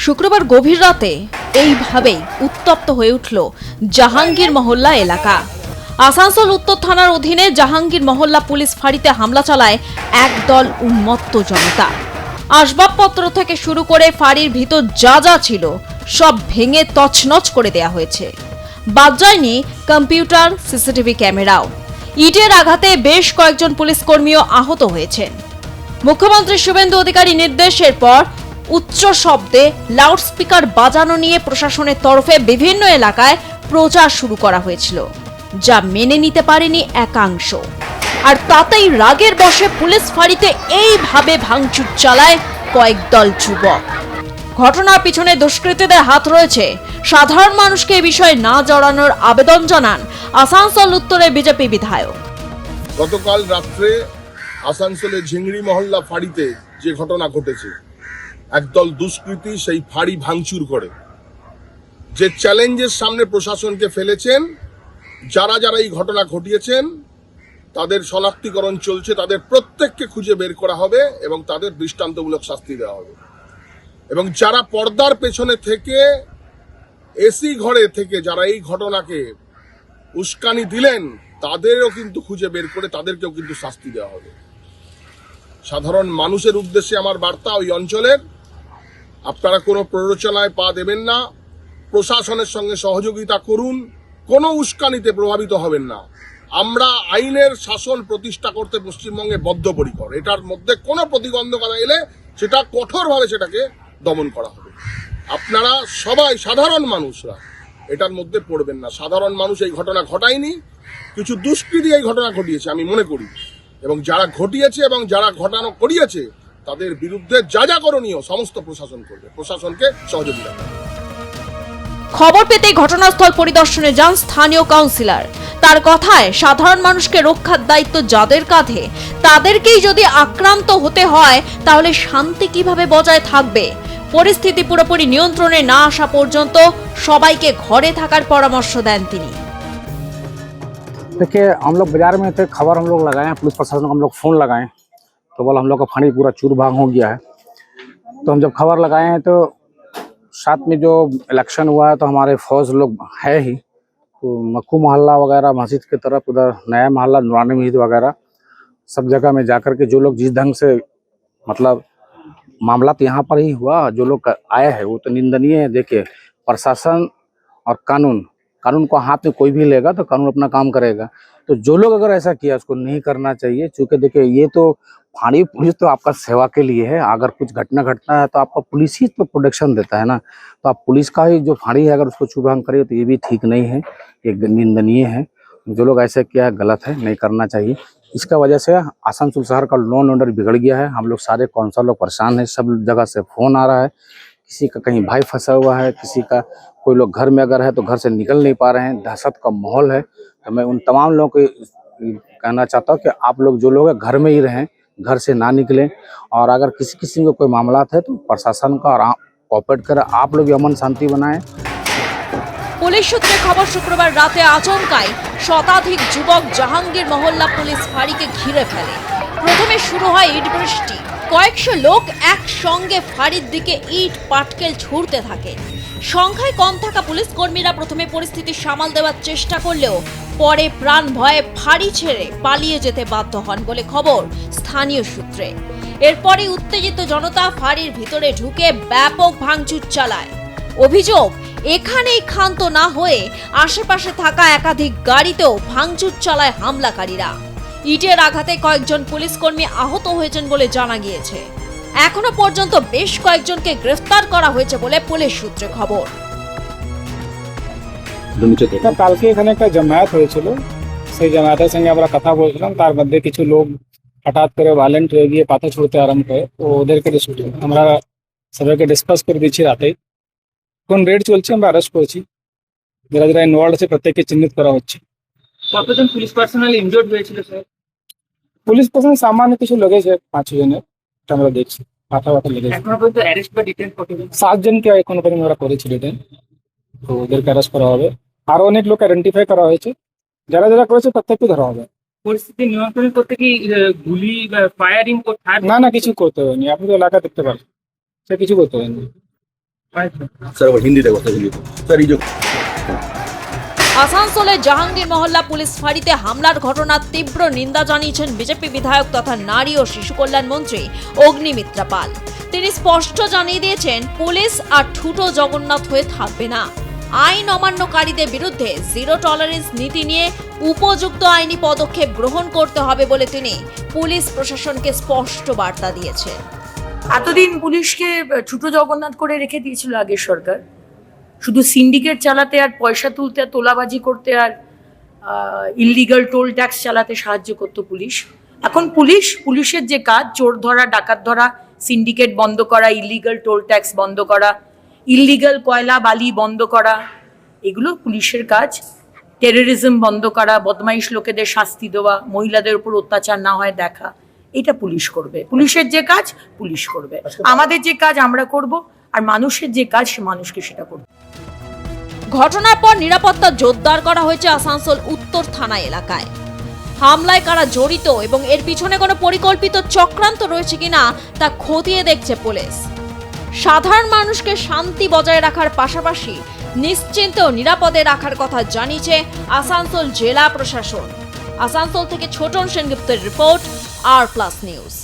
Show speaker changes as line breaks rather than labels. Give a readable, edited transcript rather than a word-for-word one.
শুক্রবার গভীর রাতে এইভাবেই উত্তপ্ত হয়ে উঠল জাহাঙ্গীর মহল্লা এলাকা। আসানসোল উত্তর থানার অধীনে জাহাঙ্গীর মহল্লা পুলিশ ফাঁড়িতে হামলা চালায় একদল উন্মত্ত জনতা। আসবাবপত্র থেকে শুরু করে ফাঁড়ির ভিতর যা যা ছিল সব ভেঙে তছনছ করে দেয়া হয়েছে। বাদ যায়নি কম্পিউটার, সিসিটিভি ক্যামেরাও। ইটের আঘাতে বেশ কয়েকজন পুলিশ কর্মীও আহত হয়েছেন। মুখ্যমন্ত্রী শুভেন্দু অধিকারী নির্দেশের পর উচ্চ শব্দে লাউডস্পিকার বাজানো নিয়ে প্রশাসনের তরফে বিভিন্ন এলাকায় প্রচার শুরু করা হয়েছিল, যা মেনে নিতে পারেনি একাংশ। আর তাতেই রাগের বশে পুলিশ ফাঁড়িতে এইভাবে ভাঙচুর চালায় কয়েক দল যুবক। ঘটনার পিছনে দুষ্কৃতীদের হাত রয়েছে। সাধারণ মানুষকে এই বিষয়ে না জড়ানোর আবেদন জানান আসানসোল উত্তরের বিজেপি বিধায়ক।
গতকাল রাত্রে আসানসোলে ঝিংড়ি মহল্লা ফাঁড়িতে যে ঘটনা ঘটেছে, একদল দুষ্কৃতী সেই ফাঁড়ি ভাঙচুর করে যে চ্যালেঞ্জের সামনে প্রশাসনকে ফেলেছেন। যারা যারা এই ঘটনা ঘটিয়েছেন তাদের শনাক্তিকরণ চলছে, তাদের প্রত্যেককে খুঁজে বের করা হবে এবং তাদের দৃষ্টান্তমূলক শাস্তি দেওয়া হবে। এবং যারা পর্দার পেছনে থেকে এসি ঘরে থেকে যারা এই ঘটনাকে উস্কানি দিলেন তাদেরও কিন্তু খুঁজে বের করে তাদেরকেও কিন্তু শাস্তি দেওয়া হবে। সাধারণ মানুষের উদ্দেশ্যে আমার বার্তা, ওই অঞ্চলের আপনারা কোনো প্ররোচনায় পা দেবেন না, প্রশাসনের সঙ্গে সহযোগিতা করুন, কোনো উস্কানিতে প্রভাবিত হবেন না। আমরা আইনের শাসন প্রতিষ্ঠা করতে পশ্চিমবঙ্গে বদ্ধপরিকর। এটার মধ্যে কোনো প্রতিবন্ধকতা এলে সেটা কঠোরভাবে সেটাকে দমন করা হবে। আপনারা সবাই সাধারণ মানুষরা এটার মধ্যে পড়বেন না। সাধারণ মানুষ এই ঘটনা ঘটায়নি, কিছু দুষ্কৃতী এই ঘটনা ঘটিয়েছে আমি মনে করি, এবং যারা ঘটিয়েছে এবং যারা ঘটানো করিয়েছে তাদের বিরুদ্ধে যা যা করণীয় সমস্ত প্রশাসন করবে, প্রশাসনকে সহযোগিতা করবে।
খবর পেতে ঘটনাস্থল পরিদর্শনে যান স্থানীয় কাউন্সিলর। তার কথায়, সাধারণ মানুষকে রক্ষার দায়িত্ব যাদের কাঁধে, তাদেরকেই যদি আক্রান্ত হতে হয় তাহলে শান্তি কিভাবে বজায় থাকবে? পরিস্থিতি পুরোপুরি নিয়ন্ত্রণে না আসা পর্যন্ত সবাইকে ঘরে থাকার পরামর্শ দেন তিনি।
देखिए, हम लोग बाजार में थे, खबर हम लोग लगाए, पुलिस प्रशासन को हम लोग फ़ोन लगाए तो बोला हम लोग का फाड़ी पूरा चूर भाग हो गया है। तो हम जब खबर लगाए हैं तो साथ में जो इलेक्शन हुआ है तो हमारे फौज लोग है ही, तो मक्खू मोहल्ला वगैरह मस्जिद की तरफ, उधर नया मोहल्ला नूरानी मस्जिद वगैरह सब जगह में जाकर के जो लोग जिस ढंग से मतलब मामला तो यहाँ पर ही हुआ, जो लोग आए हैं वो तो निंदनीय है। देखिए, प्रशासन और कानून को हाथ में कोई भी लेगा तो कानून अपना काम करेगा। तो जो लोग अगर ऐसा किया उसको नहीं करना चाहिए, क्योंकि देखिए ये तो फाड़ी पुलिस तो आपका सेवा के लिए है। अगर कुछ घटना घटना है तो आपका पुलिस ही तो प्रोटेक्शन देता है ना, तो आप पुलिस का ही जो फाड़ी है अगर उसको छूभांग करिए तो ये भी ठीक नहीं है, ये निंदनीय है। जो लोग ऐसा किया है गलत है, नहीं करना चाहिए। इसका वजह से आसनसोल शहर का लॉ एंड ऑर्डर बिगड़ गया है। हम लोग सारे काउंसिलर लोग परेशान हैं, सब जगह से फ़ोन आ रहा है, किसी का कहीं भाई फंसा हुआ है, किसी का कोई लोग घर में अगर है तो घर से निकल नहीं पा रहे हैं, दहशत का माहौल है। तो मैं उन तमाम लोगों को कहना चाहता हूँ कि आप लोग जो लोग हैं घर में ही रहें, घर से ना निकलें। और अगर किसी किसी को कोई मामला है तो प्रशासन का और कोऑपरेट करें, आप लोग भी अमन शांति बनाएं।
পুলিশ সূত্রে খবর, শুক্রবার রাতে আচমকাই শতাধিক যুবক জাহাঙ্গীর মহল্লা পুলিশ ফাঁড়িকে ঘিরে ফেলে। প্রথমে শুরু হয় ইট বৃষ্টি। কয়েকশো লোক একসঙ্গে ফাঁড়ির দিকে ইট পাটকেল ছুড়তে থাকে। সংখ্যায় কম থাকা পুলিশ কর্মীরা প্রথমে পরিস্থিতি সামাল দেওয়ার চেষ্টা করলেও পরে প্রাণ ভয়ে ফাঁড়ি ছেড়ে পালিয়ে যেতে বাধ্য হন বলে খবর স্থানীয় সূত্রে। এরপরে উত্তেজিত জনতা ফাঁড়ির ভিতরে ঢুকে ব্যাপক ভাঙচুর চালায়। অভিযোগ, এখানেই ক্ষান্ত না হয়ে আশেপাশে থাকা একাধিক গাড়িতেও ভাঙচুর চালায় হামলাকারীরা। ইটের আঘাতে কয়েকজন পুলিশ কর্মী আহত হয়েছেন বলে জানা গিয়েছে। এখনো পর্যন্ত বেশ কয়েকজনকে গ্রেফতার করা হয়েছে বলে পুলিশ সূত্রে খবর।
কালকে এখানে একটা জামায়াত হয়েছিল, সেই জামায়াতের সঙ্গে আমরা কথা বলছিলাম, তার মধ্যে কিছু লোক হঠাৎ করে ভায়োলেন্ট হয়ে গিয়ে পাথর ছুড়তে আরম্ভ করে, তো ওদেরকে আমরা সবাইকে ডিসকাস করে দিচ্ছি রাতে। কোন রেড চলছে, আমরা অ্যারেস্ট করেছি, যারা যারা ইনভলভ আছে প্রত্যেককে চিহ্নিত করা হচ্ছে।
কতজন পুলিশ পার্সোনাল ইনজুর্ড হয়েছিল স্যার?
পুলিশ পার্সোনাল সামান্য কিছু লেগেছে, 5-6 জনের, আমরা দেখছি মাথা লেগেছে।
এখনো পর্যন্ত অ্যারেস্ট বা ডিটেইন কতজন?
7 জনকে এখনো পর্যন্ত আমরা করেছি ডিটেইন, তো ওদেরকে অ্যারেস্ট করা হবে। আরো অনেক লোক আইডেন্টিফাই করা হয়েছে, যারা যারা করেছে প্রত্যেককে ধরা হবে।
পরিস্থিতি নিয়ন্ত্রণ করতে কি গুলি বা ফায়ারিং
না কিছু করতে হয়নি, আপনি তো এলাকা দেখতে পারেন, সে কিছু করতে হয়নি।
सर वो हिंदी देखो सर हिंदी सर ये जो
আসানসোলে জাহাঙ্গীর মহল্লা পুলিশ ফাঁড়িতে হামলার ঘটনার তীব্র নিন্দা জানিয়েছেন বিজেপি বিধায়ক তথা নারী ও শিশু কল্যাণ মন্ত্রী অগ্নিমিত্রা পাল। তিনি স্পষ্ট জানিয়ে দিয়েছেন, পুলিশ আর ঠুটো জগন্নাথ হয়ে থাকবে না। আইন অমান্যকারীদের বিরুদ্ধে জিরো টলারেন্স নীতি নিয়ে উপযুক্ত আইনি পদক্ষেপ গ্রহণ করতে হবে বলে তিনি পুলিশ প্রশাসনকে স্পষ্ট বার্তা দিয়েছেন।
এতদিন পুলিশকে ছোট জগন্নাথ করে রেখে দিয়েছিল আগের সরকার, শুধু সিন্ডিকেট চালাতে আর পয়সা তুলতে আর তোলাবাজি করতে আর ইললিগাল টোল ট্যাক্স চালাতে সাহায্য করতো পুলিশ। এখন পুলিশের যে কাজ, চোর ধরা, ডাকাত ধরা, সিন্ডিকেট বন্ধ করা, ইললিগাল টোল ট্যাক্স বন্ধ করা, ইললিগাল কয়লা বালি বন্ধ করা, এগুলো পুলিশের কাজ। টেররিজম বন্ধ করা, বদমাইশ লোকেদের শাস্তি দেওয়া, মহিলাদের উপর অত্যাচার না হয় দেখা, এটা পুলিশ করবে। পুলিশের যে কাজ পুলিশ করবে, আমাদের যে কাজ আমরা করব, আর মানুষের যে কাজ সে মানুষকে সেটা করবে।
ঘটনার পর নিরাপত্তা জোরদার করা হয়েছে আসানসোল উত্তর থানা এলাকায়। হামলায় কারা জড়িত এবং এর পিছনে কোনো পরিকল্পিত চক্রান্ত রয়েছে কিনা তা খতিয়ে দেখছে পুলিশ। সাধারণ মানুষকে শান্তি বজায় রাখার পাশাপাশি নিশ্চিন্ত ও নিরাপদে রাখার কথা জানিয়েছে আসানসোল জেলা প্রশাসন। আসানসোল থেকে ছোটন সেনগুপ্তের রিপোর্ট, আর প্লাস নিউজ।